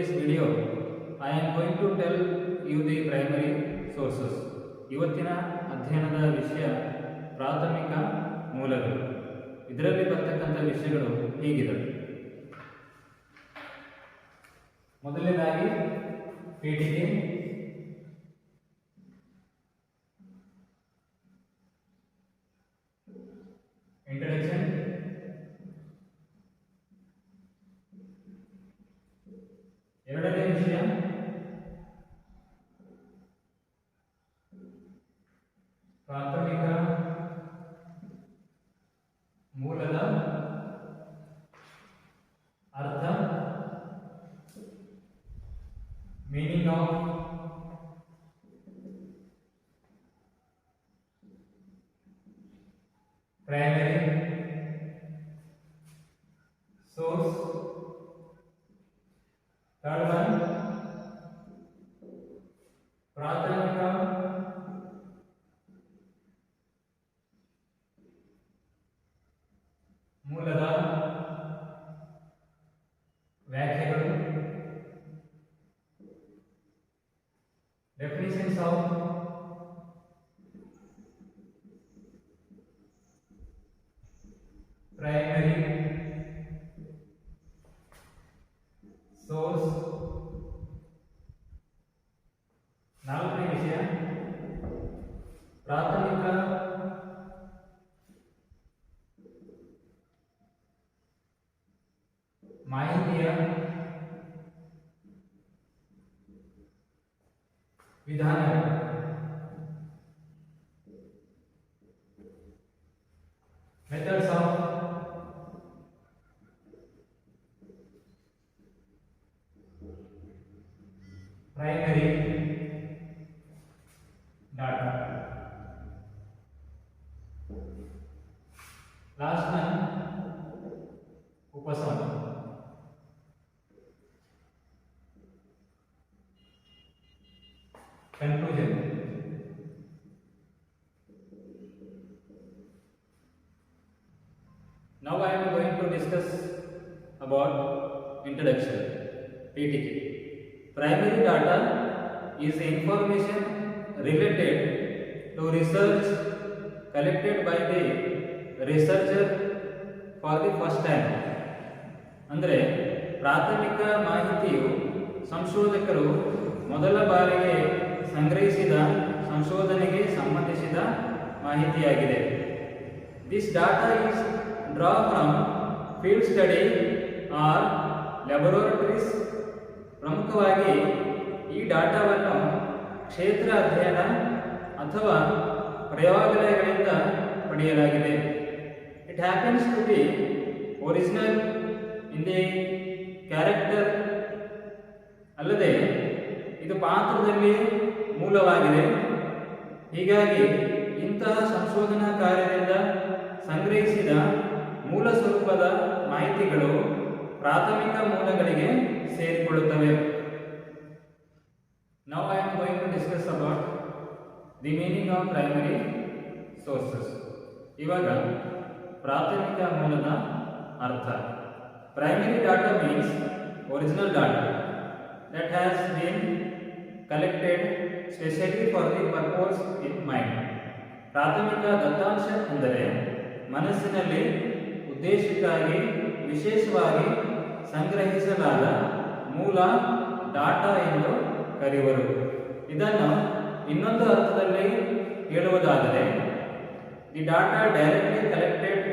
this video, I am going to tell you the primary sources. ಇವತ್ತಿನ ಅಧ್ಯಯನದ ವಿಷಯ ಪ್ರಾಥಮಿಕ ಮೂಲಗಳು. ಇದರಲ್ಲಿ ಬರ್ತಕ್ಕಂಥ ವಿಷಯಗಳು ಹೀಗಿದೆ. ಮೊದಲನೇದಾಗಿ ಪೀಠಿಕೆ, ಇಂಟ್ರಡಕ್ಷನ್, ಎರಡನೇ ವಿಷಯ ಪ್ರಾಥಮಿಕ ಮೂಲದ ಅರ್ಥ, meaning of primary source. Third one, ಪ್ರಾಥಮಿಕ ಮೂಲದ ವ್ಯಾಖ್ಯೆಗಳು, ಡೆಫಿನಿಷನ್ಸ್ ಆಫ್ primary source. ನಾಲ್ಕನೇ ವಿಷಯ ಪ್ರಾಥಮಿಕ ಮಾಹಿತಿಯ ವಿಧಾನ, methods of primary data. Last one, ಉಪಸಂಹಾರ. Conclusion. Now I am going to discuss about introduction. PTK. Primary data is information related to research collected by the researcher for the first time. ಅಂದರೆ ಪ್ರಾಥಮಿಕ ಮಾಹಿತಿಯು ಸಂಶೋಧಕರು ಮೊದಲ ಬಾರಿಗೆ ಸಂಗ್ರಹಿಸಿದ ಸಂಶೋಧನೆಗೆ ಸಂಬಂಧಿಸಿದ ಮಾಹಿತಿಯಾಗಿದೆ. This data is draw from field study or laboratories. ಪ್ರಮುಖವಾಗಿ ಈ ಡಾಟಾವನ್ನು ಕ್ಷೇತ್ರ ಅಧ್ಯಯನ ಅಥವಾ ಪ್ರಯೋಗಾಲಯಗಳಿಂದ ಪಡೆಯಲಾಗಿದೆ. It happens to be original in the character. ಅಲ್ಲದೆ ಇದು ಪಾತ್ರದಲ್ಲಿ ಮೂಲವಾಗಿದೆ. ಹೀಗಾಗಿ ಇಂತಹ ಸಂಶೋಧನಾ ಕಾರ್ಯದಿಂದ ಸಂಗ್ರಹಿಸಿದ ಮೂಲ ಸ್ವರೂಪದ ಮಾಹಿತಿಗಳು ಪ್ರಾಥಮಿಕ ಮೂಲಗಳಿಗೆ ಸೇರಿಕೊಳ್ಳುತ್ತವೆ. Now I am going to discuss about the meaning of primary sources. ಇವಾಗ ಪ್ರಾಥಮಿಕ ಮೂಲದ ಅರ್ಥ. Primary data means original data that has been collected specially for the purpose in mind. ಪ್ರಾಥಮಿಕ ದತ್ತಾಂಶ ಎಂದರೆ ಮನಸ್ಸಿನಲ್ಲಿ ಉದ್ದೇಶಕ್ಕಾಗಿ ವಿಶೇಷವಾಗಿ ಸಂಗ್ರಹಿಸಲಾದ ಮೂಲ ಡಾಟಾ ಎಂದು ಕರೆಯುವರು. ಇದನ್ನು ಇನ್ನೊಂದು ಅರ್ಥದಲ್ಲಿ ಹೇಳುವುದಾದರೆ the data directly collected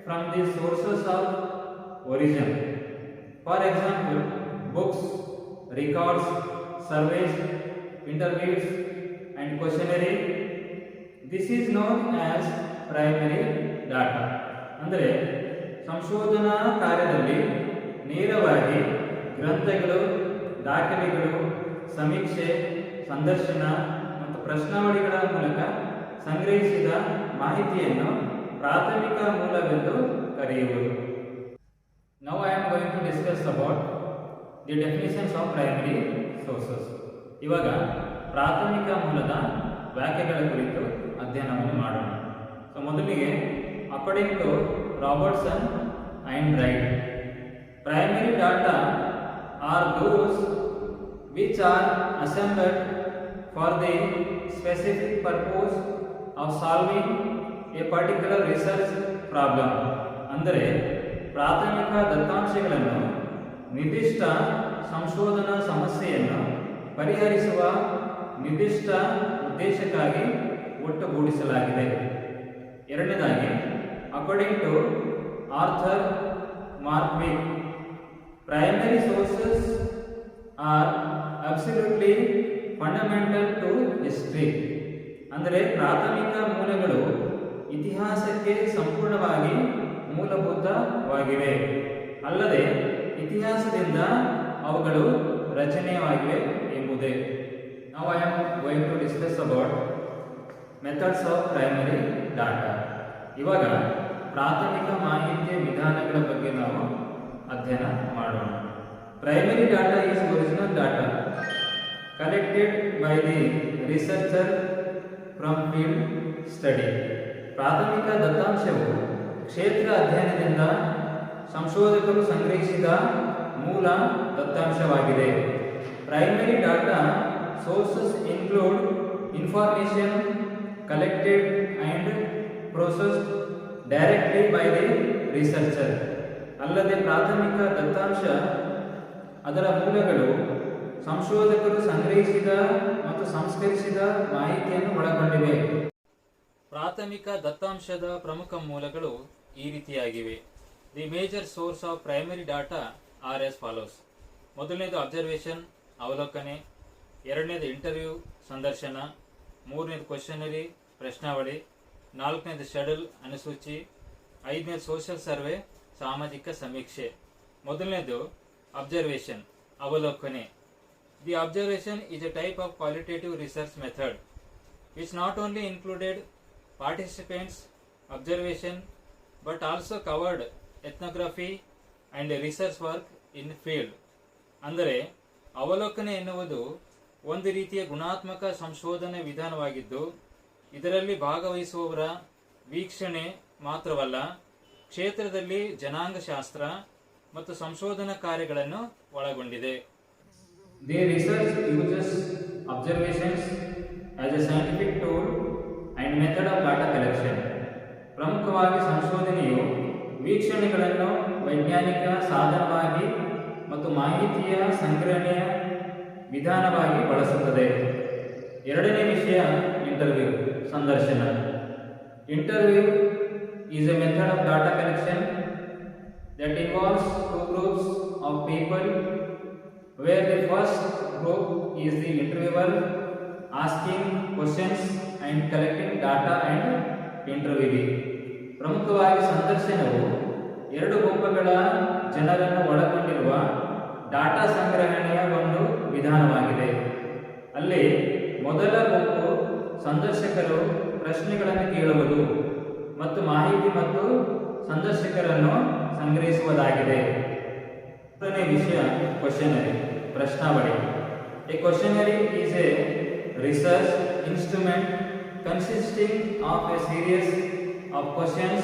from the sources of origin. For example books, records, surveys, interviews and questionnaire. This is known as primary data. ಅಂದರೆ ಸಂಶೋಧನಾ ಕಾರ್ಯದಲ್ಲಿ ನೇರವಾಗಿ ಗ್ರಂಥಗಳು, ದಾಖಲೆಗಳು, ಸಮೀಕ್ಷೆ, ಸಂದರ್ಶನ ಮತ್ತು ಪ್ರಶ್ನಾವಳಿಗಳ ಮೂಲಕ ಸಂಗ್ರಹಿಸಿದ ಮಾಹಿತಿಯನ್ನು ಪ್ರಾಥಮಿಕ ಮೂಲವೆಂದು ಕರೆಯುವರು. Now I am going to discuss about the definitions of primary sources. ಇವಾಗ ಪ್ರಾಥಮಿಕ ಮೂಲದ ವ್ಯಾಖ್ಯೆಗಳ ಕುರಿತು ಅಧ್ಯಯನವನ್ನು ಮಾಡೋಣ. ಸೊ ಮೊದಲಿಗೆ according to Robertson and Wright, primary data are those which are assembled for the specific purpose of solving a particular research problem. ಅಂದರೆ ಪ್ರಾಥಮಿಕ ದತ್ತಾಂಶಗಳನ್ನು ನಿರ್ದಿಷ್ಟ ಸಂಶೋಧನಾ ಸಮಸ್ಯೆಯನ್ನು ಪರಿಹರಿಸುವ ನಿರ್ದಿಷ್ಟ ಉದ್ದೇಶಕ್ಕಾಗಿ ಒಟ್ಟುಗೂಡಿಸಲಾಗಿದೆ. ಎರಡನೇದಾಗಿ, according to Arthur Marwick, primary sources are absolutely fundamental to history. ಅಂದರೆ ಪ್ರಾಥಮಿಕ ಮೂಲಗಳು ಇತಿಹಾಸಕ್ಕೆ ಸಂಪೂರ್ಣವಾಗಿ ಮೂಲಭೂತವಾಗಿವೆ, ಅಲ್ಲದೆ ಇತಿಹಾಸದಿಂದ ಅವುಗಳು ರಚನೆಯಾಗಿವೆ ಎಂಬುದೇ. Now I am going to discuss about methods of primary data. ಇವಾಗ ಪ್ರಾಥಮಿಕ ಮಾಹಿತಿಯ ವಿಧಾನಗಳ ಬಗ್ಗೆ ನಾವು ಅಧ್ಯಯನ ಮಾಡೋಣ. Primary data is original data collected by the researcher from field study. ಪ್ರಾಥಮಿಕ ದತ್ತಾಂಶವು ಕ್ಷೇತ್ರ ಅಧ್ಯಯನದಿಂದ ಸಂಶೋಧಕರು ಸಂಗ್ರಹಿಸಿದ ಮೂಲ ದತ್ತಾಂಶವಾಗಿದೆ. Primary data sources include information collected and processed directly by the researcher. ಅಲ್ಲದೆ ಪ್ರಾಥಮಿಕ ದತ್ತಾಂಶ ಅದರ ಮೂಲಗಳು ಸಂಶೋಧಕರು ಸಂಗ್ರಹಿಸಿದ ಮತ್ತು ಸಂಸ್ಕರಿಸಿದ ಮಾಹಿತಿಯನ್ನು ಒಳಗೊಂಡಿವೆ. ಪ್ರಾಥಮಿಕ ದತ್ತಾಂಶದ ಪ್ರಮುಖ ಮೂಲಗಳು ಈ ರೀತಿಯಾಗಿವೆ. The major source of primary data are as follows. ಮೊದಲನೇದು ಅಬ್ಸರ್ವೇಷನ್, ಅವಲೋಕನೆ. ಎರಡನೇದು ಇಂಟರ್ವ್ಯೂ, ಸಂದರ್ಶನ. ಮೂರನೇದು ಕ್ವಶನರಿ, ಪ್ರಶ್ನಾವಳಿ. ನಾಲ್ಕನೇದು ಶೆಡ್ಯೂಲ್, ಅನುಸೂಚಿ. ಐದನೇದು ಸೋಷಿಯಲ್ ಸರ್ವೆ, ಸಾಮಾಜಿಕ ಸಮೀಕ್ಷೆ. ಮೊದಲನೇದು ಅಬ್ಸರ್ವೇಷನ್, ಅವಲೋಕನೆ. The observation is a type of qualitative research method which not only included participants' observation but also covered ethnography and research work in field. ಅಂದರೆ ಅವಲೋಕನೆ ಎನ್ನುವುದು ಒಂದು ರೀತಿಯ ಗುಣಾತ್ಮಕ ಸಂಶೋಧನೆ ವಿಧಾನವಾಗಿದ್ದು, ಇದರಲ್ಲಿ ಭಾಗವಹಿಸುವವರ ವೀಕ್ಷಣೆ ಮಾತ್ರವಲ್ಲ, ಕ್ಷೇತ್ರದಲ್ಲಿ ಜನಾಂಗಶಾಸ್ತ್ರ ಮತ್ತು ಸಂಶೋಧನಾ ಕಾರ್ಯಗಳನ್ನು ಒಳಗೊಂಡಿದೆ. The research uses observations as a scientific tool and method of data collection. ಪ್ರಮುಖವಾಗಿ ಸಂಶೋಧನೆಯು ವೀಕ್ಷಣೆಗಳನ್ನು ವೈಜ್ಞಾನಿಕ ಸಾಧನವಾಗಿ ಮತ್ತು ಮಾಹಿತಿಯ ಸಂಗ್ರಹಣೆಯ ವಿಧಾನವಾಗಿ ಬಳಸುತ್ತದೆ. ಎರಡನೇ ವಿಷಯ ಇಂಟರ್ವ್ಯೂ, ಸಂದರ್ಶನ. Interview is A method of data collection that involves two groups of people where the first group is the interviewer asking questions and collecting data and interviewing. ಪ್ರಮುಖವಾಗಿ ಸಂದರ್ಶನವು ಎರಡು ಗುಂಪುಗಳ ಜನರನ್ನು ಒಳಗೊಂಡಿರುವ ಡಾಟಾ ಸಂಗ್ರಹಣೆಯ ಒಂದು ವಿಧಾನವಾಗಿದೆ. ಅಲ್ಲಿ ಮೊದಲ ಗುಂಪು ಸಂದರ್ಶಕರು ಪ್ರಶ್ನೆಗಳನ್ನು ಕೇಳುವುದು ಮತ್ತು ಮಾಹಿತಿ ಮತ್ತು ಸಂದರ್ಶಕರನ್ನು ಸಂಗ್ರಹಿಸುವುದಾಗಿದೆ. ಮೂರನೇ ವಿಷಯ ಕ್ವಶನರಿ, ಪ್ರಶ್ನಾವಳಿ. A questionnaire is a research instrument consisting of a series of questions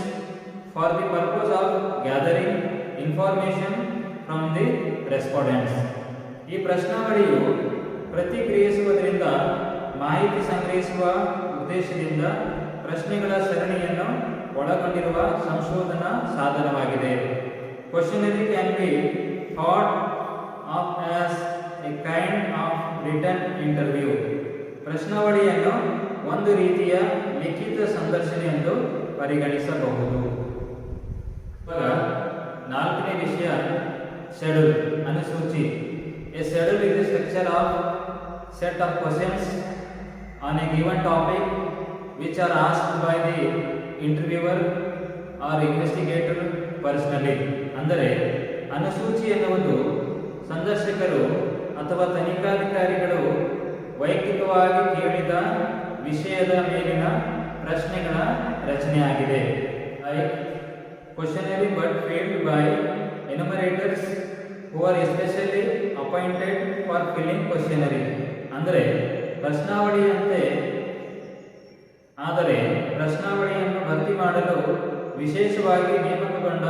for the purpose of gathering information from the respondents. ಈ ಪ್ರಶ್ನಾವಳಿಯು ಪ್ರತಿಕ್ರಿಯಿಸುವುದರಿಂದ ಮಾಹಿತಿ ಸಂಗ್ರಹಿಸುವ ಉದ್ದೇಶದಿಂದ ಪ್ರಶ್ನೆಗಳ ಸರಣಿಯನ್ನು ಒಳಗೊಂಡಿರುವ ಸಂಶೋಧನಾ ಸಾಧನವಾಗಿದೆ. Questionnaire can be thought of as a kind of written interview. ಪ್ರಶ್ನಾವಳಿಯನ್ನು ಒಂದು ರೀತಿಯ ಲಿಖಿತ ಸಂದರ್ಶನ ಎಂದು ಪರಿಗಣಿಸಬಹುದು. ನಾಲ್ಕನೇ ವಿಷಯ ಶೆಡ್ಯೂಲ್, ಅನುಸೂಚಿ. A schedule is a structure of set of questions on a given topic which are asked by the interviewer or investigator personally. ಅಂದರೆ ಅನುಸೂಚಿ ಎನ್ನುವುದು ಸಂದರ್ಶಕರು ಅಥವಾ ತನಿಖಾಧಿಕಾರಿಗಳು ವೈಯಕ್ತಿಕವಾಗಿ ಕೇಳಿದ ವಿಷಯದ ಮೇಲಿನ ಪ್ರಶ್ನೆಗಳ ರಚನೆಯಾಗಿದೆ. Questionnaire but filled by enumerators who are especially appointed for filling questionnaire. ಅಂದರೆ ಪ್ರಶ್ನಾವಳಿಯಂತೆ, ಆದರೆ ಪ್ರಶ್ನಾವಳಿಯನ್ನು ಭರ್ತಿ ಮಾಡಲು ವಿಶೇಷವಾಗಿ ನೇಮಕಗೊಂಡ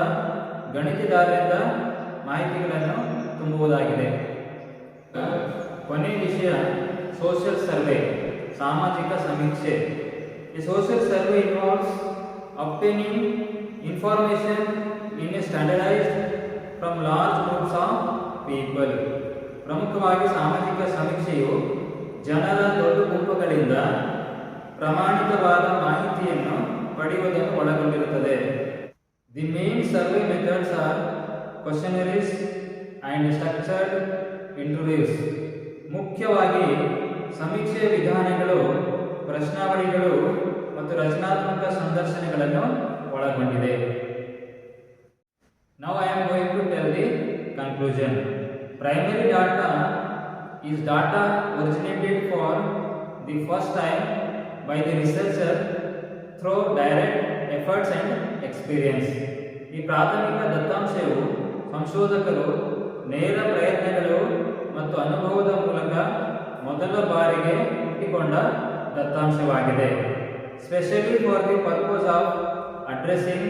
ಗಣಿತದಾರರಿಂದ ಮಾಹಿತಿಗಳನ್ನು ತುಂಬುವುದಾಗಿದೆ. ಕೊನೆಯ ವಿಷಯ ಸೋಷಿಯಲ್ ಸರ್ವೆ, ಸಾಮಾಜಿಕ ಸಮೀಕ್ಷೆ. A social survey involves obtaining information in a standardized from large groups of people. ಪ್ರಮುಖವಾಗಿ ಸಾಮಾಜಿಕ ಸಮೀಕ್ಷೆಯು ಜನರ ದೊಡ್ಡ ಗುಂಪುಗಳಿಂದ ಪ್ರಮಾಣಿತವಾದ ಮಾಹಿತಿಯನ್ನು ಪಡೆಯುವುದನ್ನು ಒಳಗೊಂಡಿರುತ್ತದೆ. The main survey methods are questionnaires and structured interviews. ಮುಖ್ಯವಾಗಿ ಸಮೀಕ್ಷೆಯ ವಿಧಾನಗಳು ಪ್ರಶ್ನಾವಳಿಗಳು ಮತ್ತು ರಚನಾತ್ಮಕ ಸಂದರ್ಶನಗಳನ್ನು ಒಳಗೊಂಡಿದೆ. Now I am going to tell the conclusion. Primary data is data originated for the first time by the researcher through direct efforts and experience. ಈ ಪ್ರಾಥಮಿಕ ದತ್ತಾಂಶವು ಸಂಶೋಧಕರು ನೇರ ಪ್ರಯತ್ನಗಳು ಮತ್ತು ಅನುಭವದ ಮೂಲಕ ಮೊದಲ ಬಾರಿಗೆ ಹುಟ್ಟಿಕೊಂಡ ದತ್ತಾಂಶವಾಗಿದೆ. Especially for the purpose of addressing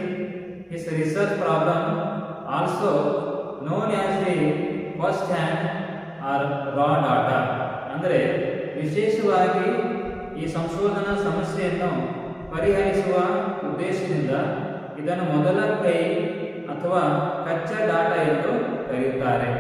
his research problem, also known as the first hand or raw data. ಅಂದರೆ ವಿಶೇಷವಾಗಿ ಈ ಸಂಶೋಧನಾ ಸಮಸ್ಯೆಯನ್ನು ಪರಿಹರಿಸುವ ಉದ್ದೇಶದಿಂದ ಇದನ್ನು ಮೊದಲ ಕೈ ಅಥವಾ ಕಚ್ಚಾ ಡಾಟಾ ಎಂದು ಕರೆಯುತ್ತಾರೆ.